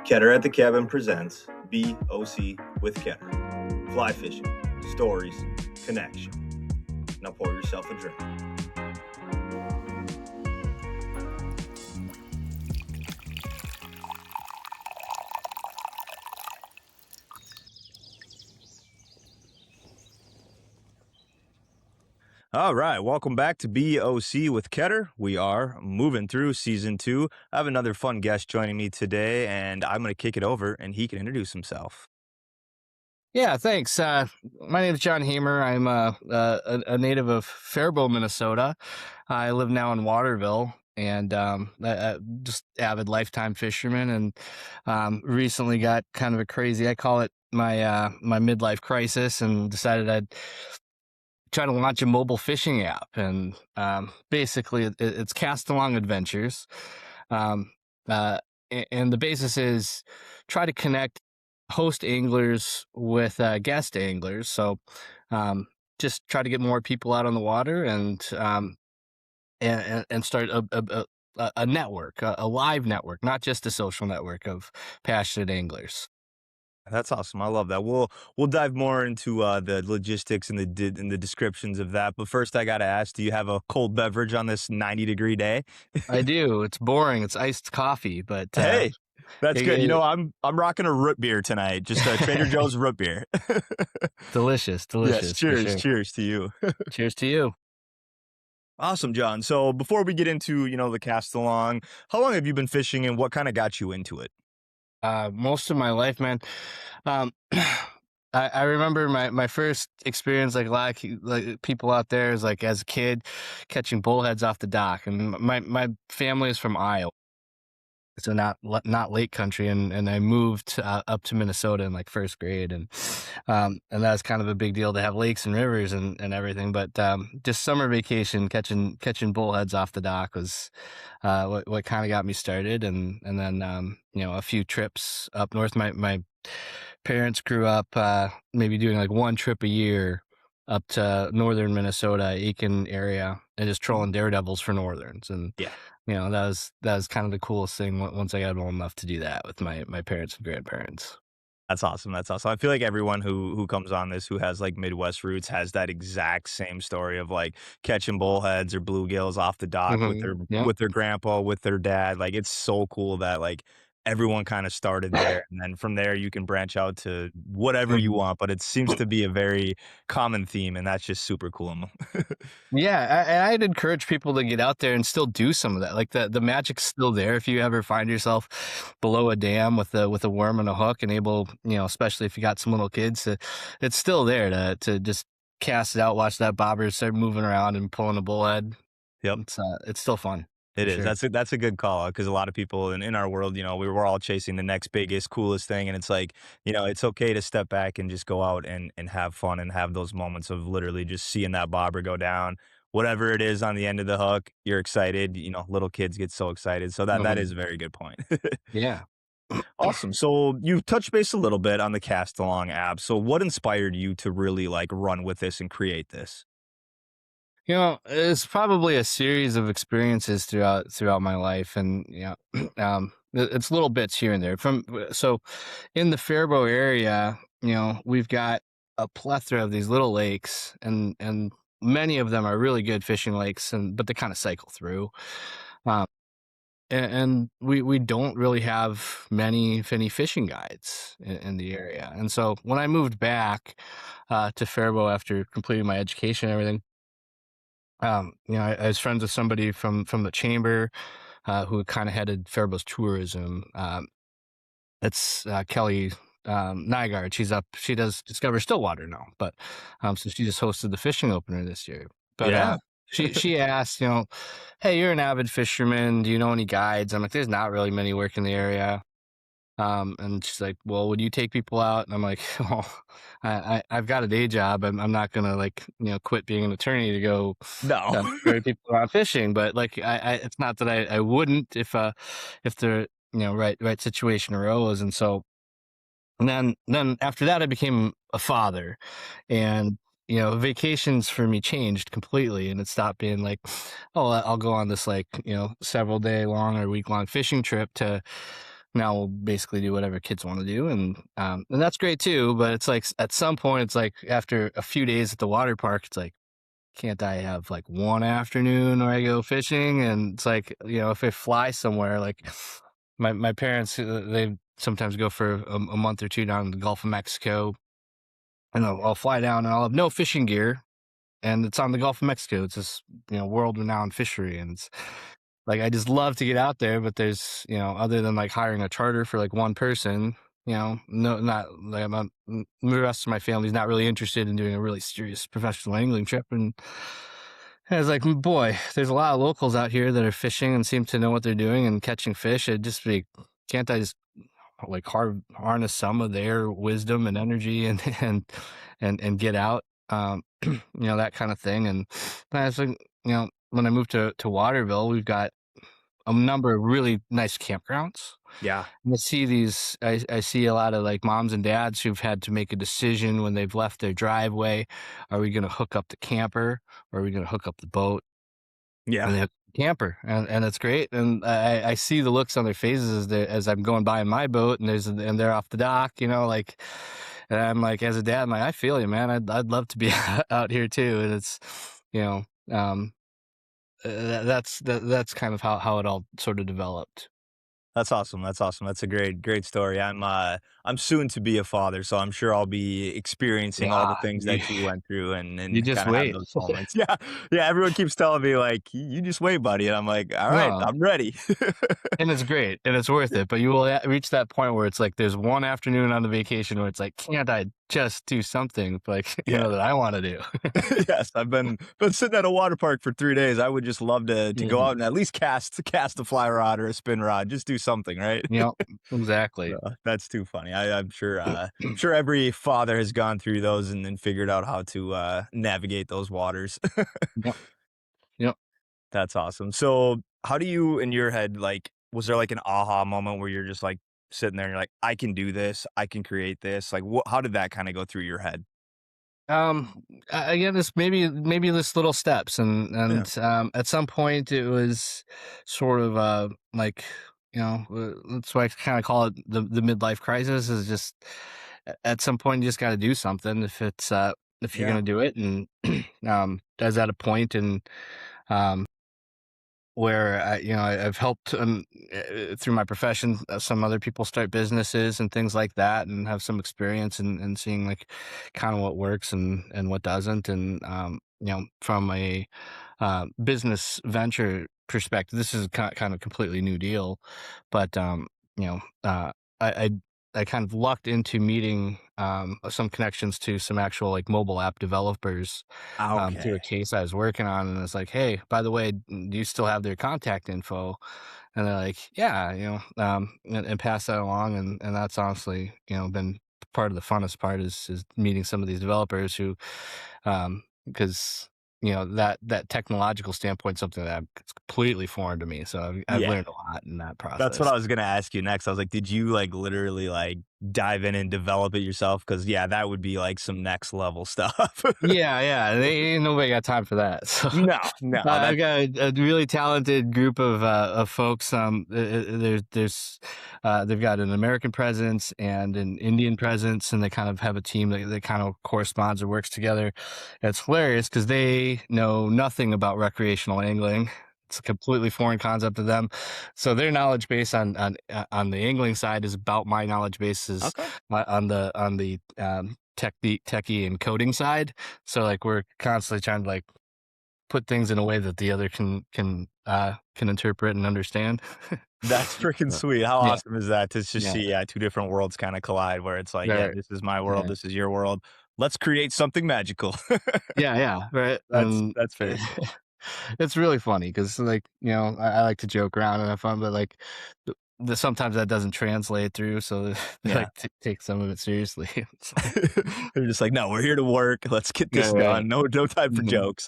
Ketter at the Cabin presents BOC with Ketter. Fly fishing, stories, connection. Now pour yourself a drink. All right, welcome back to BOC with Ketter. We are moving through season 2. I have another fun guest joining me today, and I'm going to kick it over, and he can introduce himself. Yeah, thanks. My name is John Hamer. I'm a native of Faribault, Minnesota. I live now in Waterville, and just avid lifetime fisherman. And recently got kind of a crazy. I call it my midlife crisis, and decided I'd try to launch a mobile fishing app. And basically, it's Castalong Adventures. Um, and the basis is try to connect host anglers with guest anglers. So just try to get more people out on the water and start a network, a live network, not just a social network of passionate anglers. That's awesome. I love that. We'll dive more into the logistics and the descriptions of that. But first, I got to ask: do you have a cold beverage on this 90-degree day? I do. It's boring. It's iced coffee, but Hey, that's good. You it, know, I'm rocking a root beer tonight. Just Trader Joe's root beer. delicious, Yes. delicious for Cheers. sure. Cheers to you. Cheers to you. Awesome, John. So before we get into the cast along, how long have you been fishing, and what kind of got you into it? Most of my life, man. Um, I remember my first experience, like a lot of like people out there, is like as a kid catching bullheads off the dock, and my family is from Iowa, so not lake country, and I moved up to Minnesota in like first grade, and that was kind of a big deal to have lakes and rivers and everything. But just summer vacation catching bullheads off the dock was what kind of got me started, and then a few trips up north. My parents grew up maybe doing like one trip a year up to northern Minnesota, Aiken area, and just trolling daredevils for northerns. And Yeah. that was kind of the coolest thing once I got old enough to do that with my parents and grandparents. That's awesome. That's awesome. I feel like everyone who comes on this who has like Midwest roots has that exact same story of like catching bullheads or bluegills off the dock with their Yeah. with their grandpa, with their dad. Like it's so cool that like everyone kind of started there, and then from there you can branch out to whatever you Mhm. want. But it seems to be a very common theme, and that's just super cool. Yeah, and I'd encourage people to get out there and still do some of that. Like the magic's still there if you ever find yourself below a dam with a worm and a hook and able, especially if you got some little kids, it's still there to just cast it out, watch that bobber start moving around and pulling a bullhead. Yep. It's still fun It for is. sure. That's a good call out because a lot of people in our world, we're all chasing the next biggest, coolest thing, and it's like, it's okay to step back and just go out and have fun and have those moments of literally just seeing that bobber go down, whatever it is on the end of the hook. You're excited. Little kids get so excited. So that Mhm. is a very good point. Yeah. Awesome. So you touched base a little bit on the Cast Along app. So what inspired you to really like run with this and create this? It's probably a series of experiences throughout my life, and it's little bits here and there. So, in the Faribault area, we've got a plethora of these little lakes, and many of them are really good fishing lakes, but they kind of cycle through. Um, and we don't really have many fishing guides in the area, and so when I moved back to Faribault after completing my education and everything. I was friends with somebody from the chamber who kind of headed Faribault's tourism. It's Kelly Nygaard. She does Discover Stillwater now, but so she just hosted the fishing opener this year. But Yeah. she asked, hey, you're an avid fisherman. Do you know any guides? I'm like, there's not really many work in the area. And she's like, well, would you take people out? And I'm like, oh, I've got a day job. I'm not going to like, quit being an attorney to go No. ferry people around fishing. But like, it's not that I wouldn't if the, right situation arose. And so, and then after that, I became a father, and, vacations for me changed completely, and it stopped being like, oh, I'll go on this like, several day long or week long fishing trip to now we'll basically do whatever kids want to do, and that's great too. But it's like at some point, it's like after a few days at the water park, it's like, can't I have like one afternoon where I go fishing? And it's like, if I fly somewhere, like my parents, they sometimes go for a month or two down in the Gulf of Mexico, and I'll fly down and I'll have no fishing gear, and it's on the Gulf of Mexico. It's this, world renowned fishery, and it's like I just love to get out there, but there's, other than like hiring a charter for like one person, no, not like I'm not, the rest of my family's not really interested in doing a really serious professional angling trip. And I was like, boy, there's a lot of locals out here that are fishing and seem to know what they're doing and catching fish. It'd just be, can't I just like harness some of their wisdom and energy and and get out, that kind of thing. And I was like, when I moved to Waterville, we've got a number of really nice campgrounds. Yeah. And I see a lot of like moms and dads who've had to make a decision when they've left their driveway. Are we going to hook up the camper, or are we going to hook up the boat? Yeah. And they hook the camper, and it's great. And I see the looks on their faces as I'm going by in my boat, and they're off the dock, like, and I'm like, as a dad, I'm like, I feel you, man. I'd love to be out here too. And it's, you know, um, that's kind of how it all sort of developed. That's awesome, that's awesome, that's a great story. I'm soon to be a father, so I'm sure I'll be experiencing all the Yeah, things you that you went through you and just kinda have wait. those moments. Yeah, yeah, everyone keeps telling me like, You just wait, buddy," and I'm like, "Alright, No, I'm ready." and it's great, and it's worth it, but you will reach that point where it's like there's one afternoon on the vacation where it's like, "Can't I just do something, like, Yeah. that I wanna do?" Yes, I've been sitting at a water park for 3 days. I would just love to go out Mhm. and at least cast a fly rod or a spin rod, just do something, right? Yep, exactly. That's too funny. I'm sure every father has gone through those and figured out how to, navigate those waters. Yep, yep. That's awesome. So, how do you in your head, like was there, like, an aha moment where you're just, like, sitting there and you're like, "I can do this. I can create this." Like, how did that kinda go through your head? Again, this maybe this little steps, Yeah. at some point it was sort of like, that's why I kind of call it the midlife crisis. Is just at some point you just got to do something if you're Yeah. gonna do it. And I was at a point, and um where I've helped, through my profession, some other people start businesses and things like that, and have some experience and seeing like kind of what works and what doesn't. And from a business venture perspective, this is kind of completely new deal. But you know, I, I I kind of lucked into meeting some connections to some actual like mobile app developers, through a Okay. case I was working on. And it's like, hey, by the way, do you still have their contact info? And they're like, yeah, and pass that along. And that's honestly, been part of the funnest part is meeting some of these developers who, because that technological standpoint, something that it's completely foreign to me. So I've Yeah. learned a lot in that That's what process. I was gonna ask you next. I was like, did you, like, literally, like, dive in and develop it yourself? Because yeah, that would be, like, some next level stuff. Yeah, yeah, ain't nobody got time for that. So No, no, I've that's got a really talented group of folks. They've got an American presence and an Indian presence, and they kind of have a team that kind of corresponds or works together. It's hilarious because they know nothing about recreational angling. It's a completely foreign concept to them. So their knowledge base on the angling side is about my knowledge base is okay. on the techie and coding side. So like we're constantly trying to like put things in a way that the other can interpret and understand. That's freaking Uh, sweet. How yeah, awesome is that to just yeah, see, yeah, 2 different worlds kinda collide where it's like, "Yeah, right, this is my world, yeah, this is your world. Let's create something magical." yeah, yeah, right. And That's very cool. it's really funny because like I like to joke around and have fun, but like sometimes that doesn't translate through, so they Yeah. like to take some of it seriously. It's like, They're just like, "No, we're here to work. Let's get yeah, this right. done. No time for Hmm. jokes."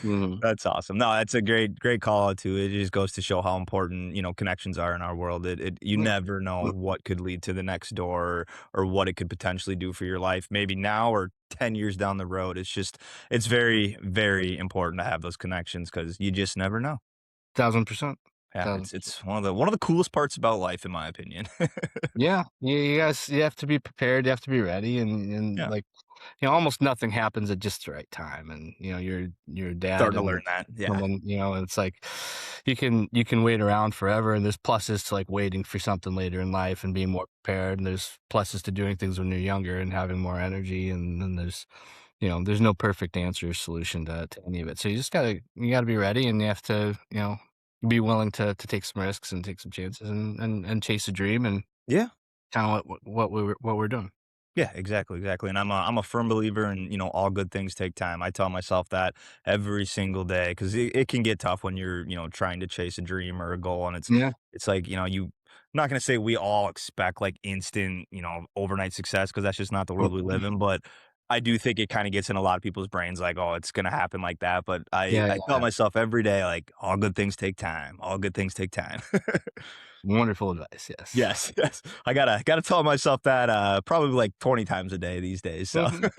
Hmm. That's awesome. No, that's a great call out too. It just goes to show how important, connections are in our world. You never know what could lead to the next door or what it could potentially do for your life, maybe now or 10 years down the road. It's very, very important to have those connections because you just never know. 1000%. Yeah, So it's one of the coolest parts about life, in my opinion. yeah, you guys, you have to be prepared, you have to be ready, and Yeah, like, almost nothing happens at just the right time, and, you're a dad starting to and learn that. Yeah. someone, and it's like, you can wait around forever, and there's pluses to, like, waiting for something later in life and being more prepared, and there's pluses to doing things when you're younger and having more energy, and then there's no perfect answer or solution to any of it, so you gotta be ready, and you have to, be willing to take some risks and take some chances and chase a dream, and Yeah. kinda what we're doing. Yeah, exactly, exactly, and I'm a firm believer in, all good things take time. I tell myself that every single day because it can get tough when you're, trying to chase a dream or a goal, and Yeah. it's like, I'm not gonna say we all expect, like, instant, overnight success because that's just not the world we live in, but I do think it kinda gets in a lot of people's brains like, "Oh, it's gonna happen like that," but I Yeah, I tell yeah. myself every day, like, "All good things take time. All good things take time." Wonderful advice, yes. Yes, yes. I gotta tell myself that, probably, like, 20 times a day these days, so Mhm.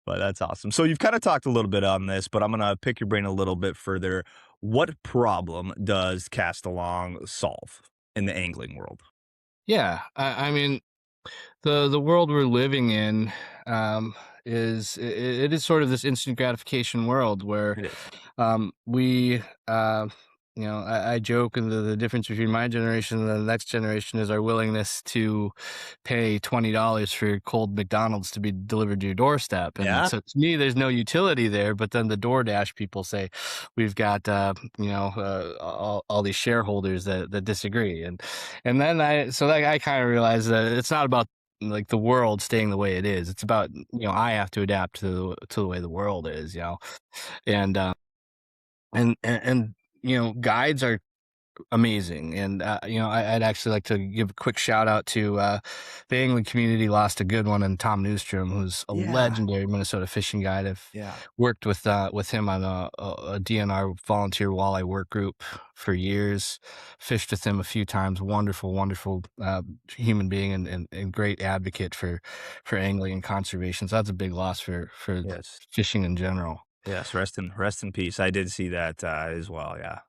but that's awesome. So you've kinda talked a little bit on this, but I'm gonna pick your brain a little bit further. What problem does Castalong solve in the angling world? Yeah, I mean, the world we're living in, it is sort of this instant gratification world where, It is. we, I joke, and the difference between my generation and the next generation is our willingness to pay $20 for cold McDonald's to be delivered to your doorstep. And Yeah? so to me, there's no utility there. But then the DoorDash people say, we've got, all these shareholders that disagree. And then I kind of realized that it's not about like the world staying the way it is. It's about, I have to adapt to the way the world is, and, guides are amazing, and, I'd actually like to give a quick shout out to, the angling community lost a good one, and Tom Newstrom, who's a Yeah, legendary Minnesota fishing guide. I've yeah. worked with him on a DNR volunteer walleye work group for years, fished with him a few times, wonderful, wonderful, human being, and great advocate for angling and conservation, so that's a big loss for Yes. fishing in general. Yes, rest in peace. I did see that, as well, yeah.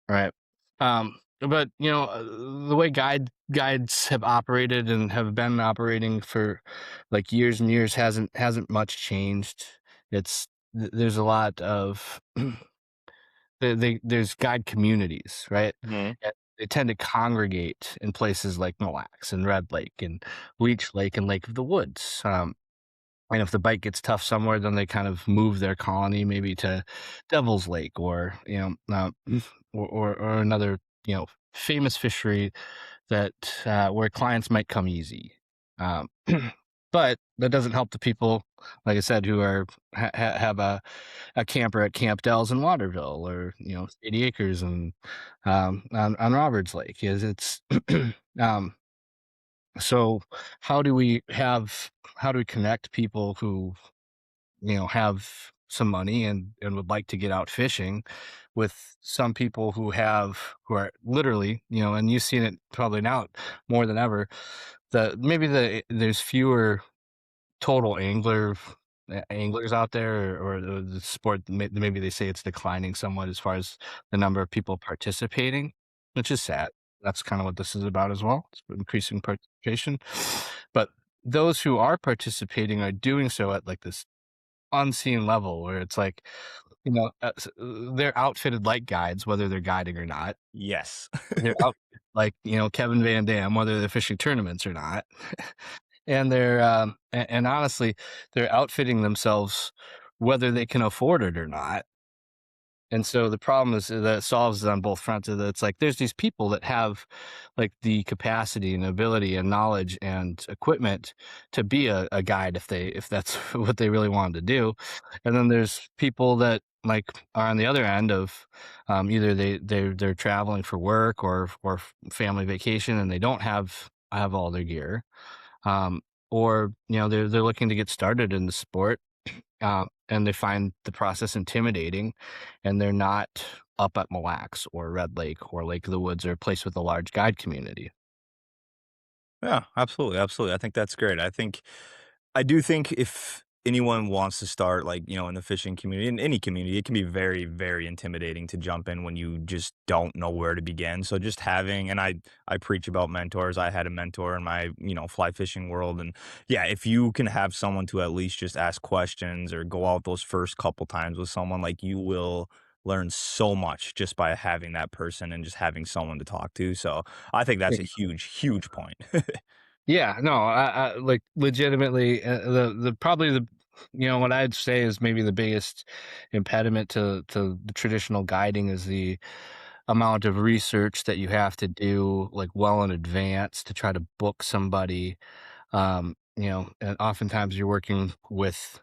Right. But the way guides have operated and have been operating for like years and years hasn't much changed. There's a lot of there's guide communities, right? Mhm. And they tend to congregate in places like Mille Lacs and Red Lake and Leech Lake and Lake of the Woods. And if the bite gets tough somewhere, then they kind of move their colony maybe to Devil's Lake, or or another famous fishery that where clients might come easy. Um, but that doesn't help the people, like I said, who are have a camper at Camp Dells in Waterville, or 80 acres and on Roberts Lake. Is it's um, so how do we connect people who have some money and would like to get out fishing with some people who are literally, and you've seen it probably now more than ever, there's fewer total anglers out there, or the sport, maybe they say it's declining somewhat as far as the number of people participating, which is sad. That's kind of what this is about as well. It's increasing participation, but those who are participating are doing so at like this unseen level where it's like, they're outfitted like guides, whether they're guiding or not. Yes. They're out like, Kevin Van Dam, whether they're fishing tournaments or not. And and honestly, they're outfitting themselves whether they can afford it or not. And so the problem is that it solves it on both fronts. That it's like there's these people that have like the capacity and ability and knowledge and equipment to be a guide if that's what they really wanted to do. And then there's people that like are on the other end of either they're traveling for work or family vacation, and they don't have all their gear, um, or they're looking to get started in the sport, and they find the process intimidating, and they're not up at Mille Lacs or Red Lake or Lake of the Woods or a place with a large guide community. Yeah, absolutely, absolutely. I think that's great. I do think if anyone wants to start, like, in the fishing community, in any community, it can be very, very intimidating to jump in when you just don't know where to begin. So just having, and I preach about mentors. I had a mentor in my, fly fishing world. And yeah, if you can have someone to at least just ask questions or go out those first couple times with someone, like, you will learn so much just by having that person and just having someone to talk to. So I think that's a huge, huge point. Yeah, no, like, legitimately, the probably what I'd say is maybe the biggest impediment to the traditional guiding is the amount of research that you have to do, like, well in advance to try to book somebody, and oftentimes you're working with,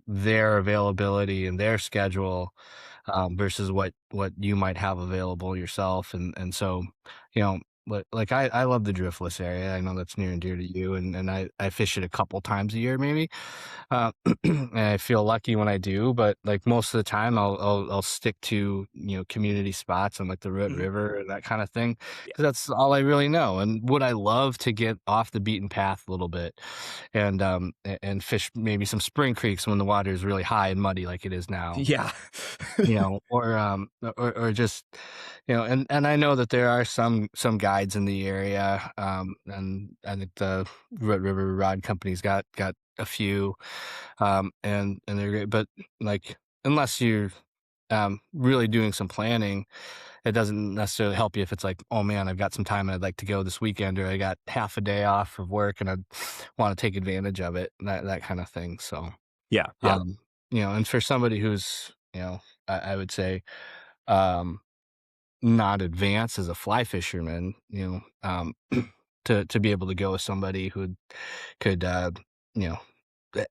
their availability and their schedule, versus what you might have available yourself, and so, you know, like I love the driftless area. I know that's near and dear to you, and I fish it a couple times a year maybe, and I feel lucky when I do, but, like, most of the time, I'll stick to, community spots on, like, the Red Mhm. River and that kinda thing, Yeah. because that's all I really know, and would I love to get off the beaten path a little bit and, and fish maybe some spring creeks when the water is really high and muddy like it is now, Yeah. or just, and I know that there are some guides in the area, and I think the Red River Rod Company's got a few, and they're great, but, like, unless you're, really doing some planning, it doesn't necessarily help you if it's like, "Oh, man, I've got some time and I'd like to go this weekend," or, "I got half a day off of work and I wanna take advantage of it," that kinda thing, so, Yeah, yeah. um, and for somebody who's, I would say, um, not advanced as a fly fisherman, to be able to go with somebody who could, you know,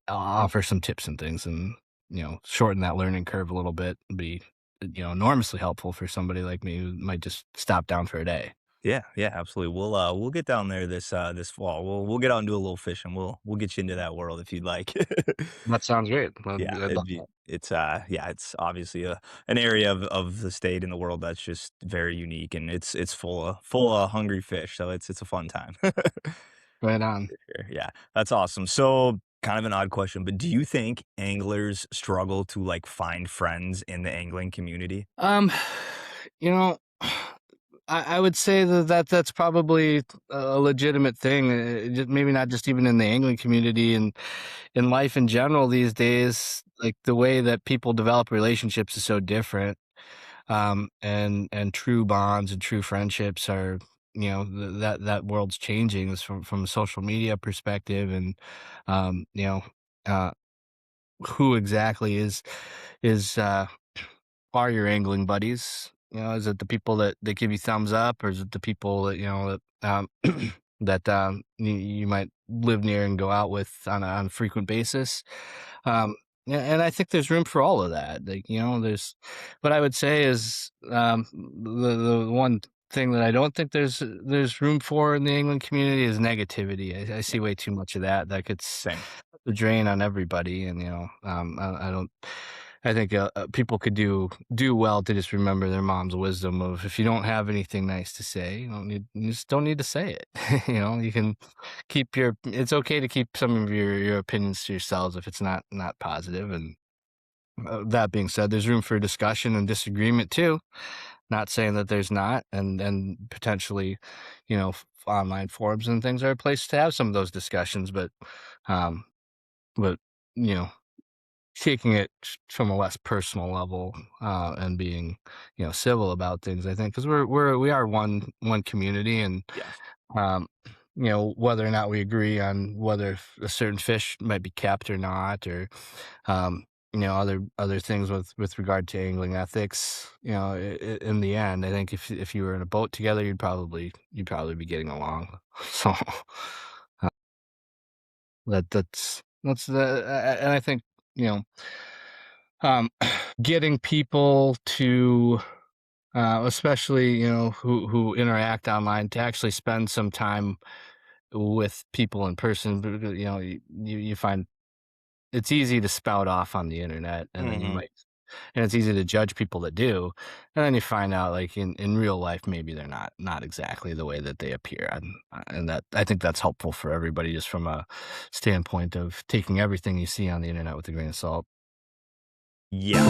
offer some tips and things and, shorten that learning curve a little bit would be, enormously helpful for somebody like me who might just stop down for a day. Yeah, yeah, absolutely. We'll get down there this fall. We'll get out and do a little fishing. We'll get you into that world if you'd like. That sounds great. Yeah, I'd love that. it's obviously an area of the state in the world that's just very unique, and it's full of hungry fish, so it's a fun time. Right on. Sure, yeah, that's awesome. So, kind of an odd question, but do you think anglers struggle to, like, find friends in the angling community? Um, you know, I would say that's probably a legitimate thing. Maybe not just even in the angling community and in life in general these days. Like the way that people develop relationships is so different, and true bonds and true friendships are, that world's changing. Is from a social media perspective, and um, you know, uh, who exactly is are your angling buddies? Is it the people that give you thumbs up, or is it the people that that you might live near and go out with on a frequent basis? And I think there's room for all of that. Like, there's what I would say is, the one thing that I don't think there's room for in the angling community is negativity. I see way too much of that. That gets Same. the drain on everybody, and I don't. I think people could do well to just remember their mom's wisdom of, if you don't have anything nice to say, you just don't need to say it. You can keep your. It's okay to keep some of your opinions to yourselves if it's not positive. And that being said, there's room for discussion and disagreement too. Not saying that there's not, and potentially, online forums and things are a place to have some of those discussions, um, but you know taking it from a less personal level, and being, civil about things, I think, because we are one community, and Yeah. um, whether or not we agree on whether a certain fish might be kept or not, or other things with regard to angling ethics, in the end, I think if you were in a boat together, you'd probably be getting along. So that's and I think, you know um, getting people to, especially, who interact online, to actually spend some time with people in person, because, you find it's easy to spout off on the internet, and then you Mhm. might and it's easy to judge people that do, and then you find out like in real life maybe they're not exactly the way that they appear, and that I think that's helpful for everybody just from a standpoint of taking everything you see on the internet with a grain of salt. Yeah.